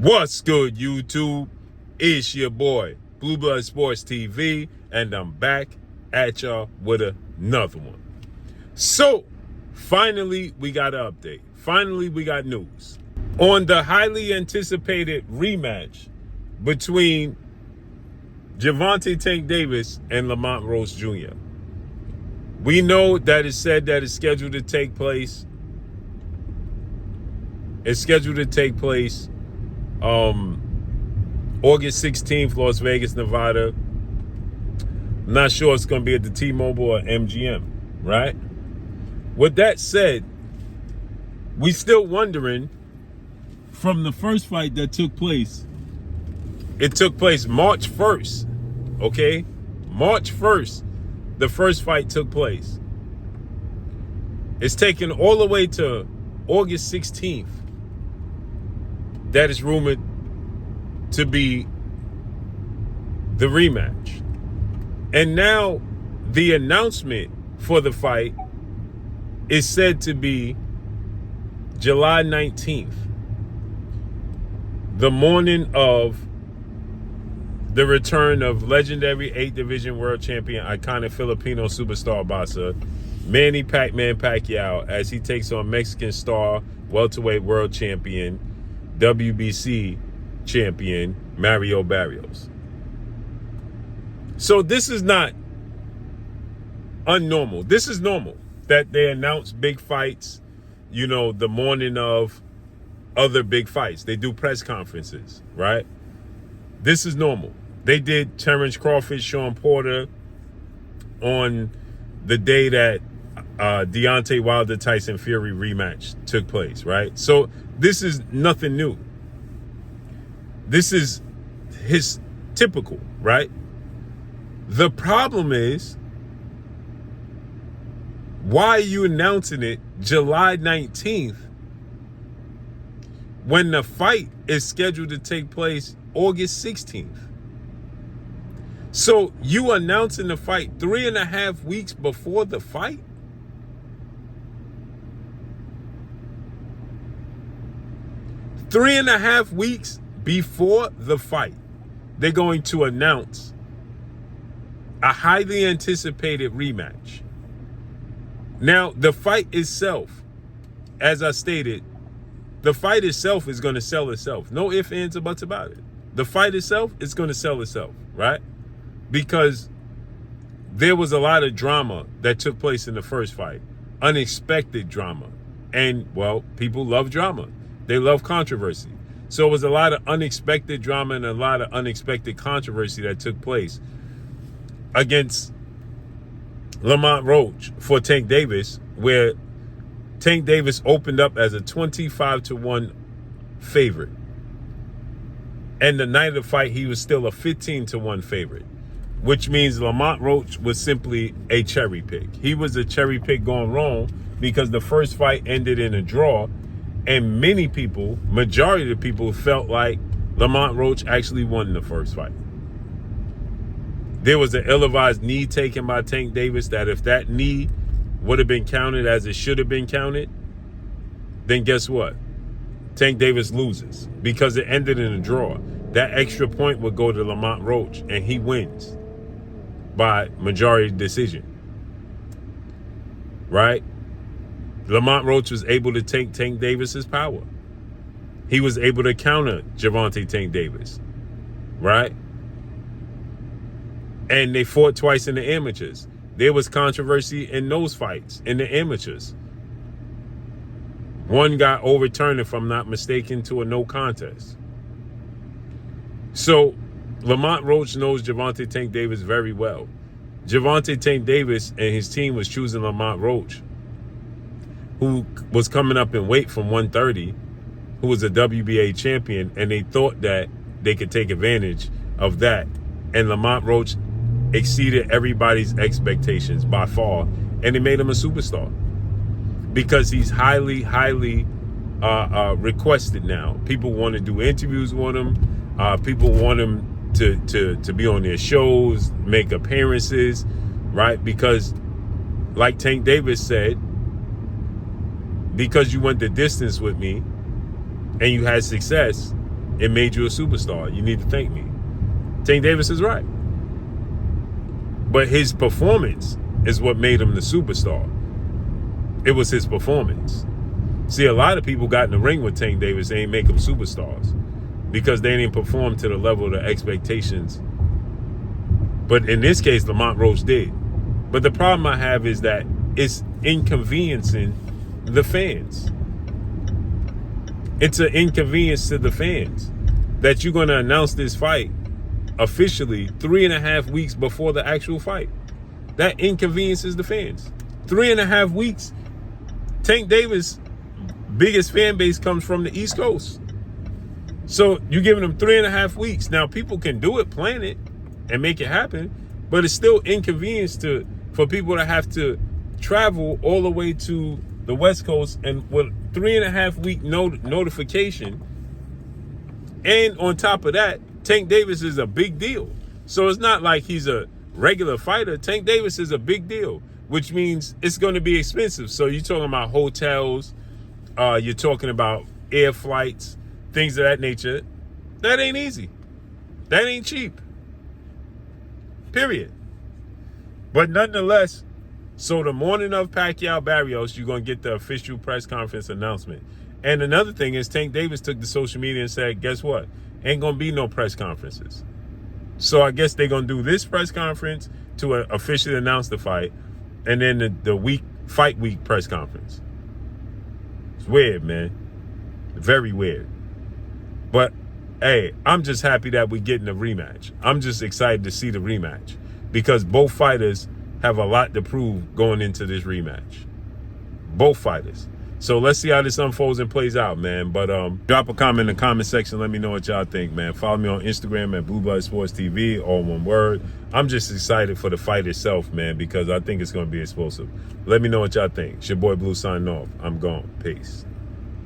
What's good, YouTube? It's your boy, Blue Blood Sports TV, and I'm back at y'all with another one. So, finally, we got an update. Finally, we got news on the highly anticipated rematch between Gervonta Tank Davis and Lamont Roach Jr. We know that it's said that it's scheduled to take place. August 16th, Las Vegas, Nevada. I'm not sure it's going to be at the T-Mobile or MGM, right? With that said, we still wondering from the first fight that took place. It took place March 1st, okay? March 1st, the first fight took place. It's taken all the way to August 16th. That is rumored to be the rematch. And now the announcement for the fight is said to be July 19th, the morning of the return of legendary 8th Division World Champion, iconic Filipino superstar boxer, Manny Pac-Man Pacquiao, as he takes on Mexican star, welterweight world champion, WBC champion, Mario Barrios. So this is not unnormal. This is normal that they announce big fights, you know, the morning of other big fights. They do press conferences, right? This is normal. They did Terrence Crawford, Sean Porter on the day that Deontay Wilder Tyson Fury rematch took place, right? So this is nothing new. This is his typical, right? The problem is, why are you announcing it July 19th when the fight is scheduled to take place August 16th? So you announcing the fight 3.5 weeks before the fight? Three and a half weeks before the fight, they're going to announce a highly anticipated rematch. Now, the fight itself, as I stated, the fight itself is going to sell itself. No ifs, ands, or buts about it. The fight itself is going to sell itself, right? Because there was a lot of drama that took place in the first fight. Unexpected drama. And, well, people love drama. They love controversy. So it was a lot of unexpected drama and a lot of unexpected controversy that took place against Lamont Roach for Tank Davis, where Tank Davis opened up as a 25-1 favorite. And the night of the fight, he was still a 15-1 favorite, which means Lamont Roach was simply a cherry pick. He was a cherry pick gone wrong because the first fight ended in a draw. And many people, majority of the people, felt like Lamont Roach actually won the first fight. There was an ill-advised knee taken by Tank Davis that if that knee would have been counted as it should have been counted, then guess what? Tank Davis loses because it ended in a draw. That extra point would go to Lamont Roach, and he wins by majority decision. Right? Lamont Roach was able to take Tank Davis's power. He was able to counter Gervonta Tank Davis, right? And they fought twice in the amateurs. There was controversy in those fights in the amateurs. One got overturned, if I'm not mistaken, to a no contest. So Lamont Roach knows Gervonta Tank Davis very well. Gervonta Tank Davis and his team was choosing Lamont Roach, who was coming up in weight from 130, who was a WBA champion, and they thought that they could take advantage of that. And Lamont Roach exceeded everybody's expectations by far, and it made him a superstar because he's highly requested now. People want to do interviews with him. People want him to be on their shows, make appearances, right? Because like Tank Davis said, because you went the distance with me and you had success, It made you a superstar. You need to thank me. Tank Davis is right. But his performance is what made him the superstar. It was his performance. See, a lot of people got in the ring with Tank Davis. They ain't make them superstars because they didn't perform to the level of the expectations. But in this case, Lamont Roach did. But the problem I have is that it's inconveniencing the fans. It's an inconvenience to the fans that you're going to announce this fight officially 3.5 weeks before the actual fight. That inconveniences the fans. 3.5 weeks. Tank Davis' biggest fan base comes from the East Coast. So you're giving them 3.5 weeks. Now, people can do it, plan it, and make it happen, but it's still inconvenience for people to have to travel all the way to the West Coast and with 3.5 week notification. And on top of that, Tank Davis is a big deal. So it's not like he's a regular fighter. Tank Davis is a big deal, which means it's going to be expensive. So you're talking about hotels, you're talking about air flights, things of that nature. That ain't easy. That ain't cheap. Period. But nonetheless, so the morning of Pacquiao Barrios, you're going to get the official press conference announcement. And another thing is Tank Davis took to social media and said, guess what? Ain't going to be no press conferences. So I guess they're going to do this press conference to officially announce the fight, and then the fight week press conference. It's weird, man. Very weird. But, hey, I'm just happy that we're getting a rematch. I'm just excited to see the rematch because both fighters have a lot to prove going into this rematch. Both fighters. So let's see how this unfolds and plays out, man. But drop a comment in the comment section. Let me know what y'all think, man. Follow me on Instagram at Blue Blood Sports TV, all one word. I'm just excited for the fight itself, man, because I think it's going to be explosive. Let me know what y'all think. It's your boy Blue signing off. I'm gone. Peace.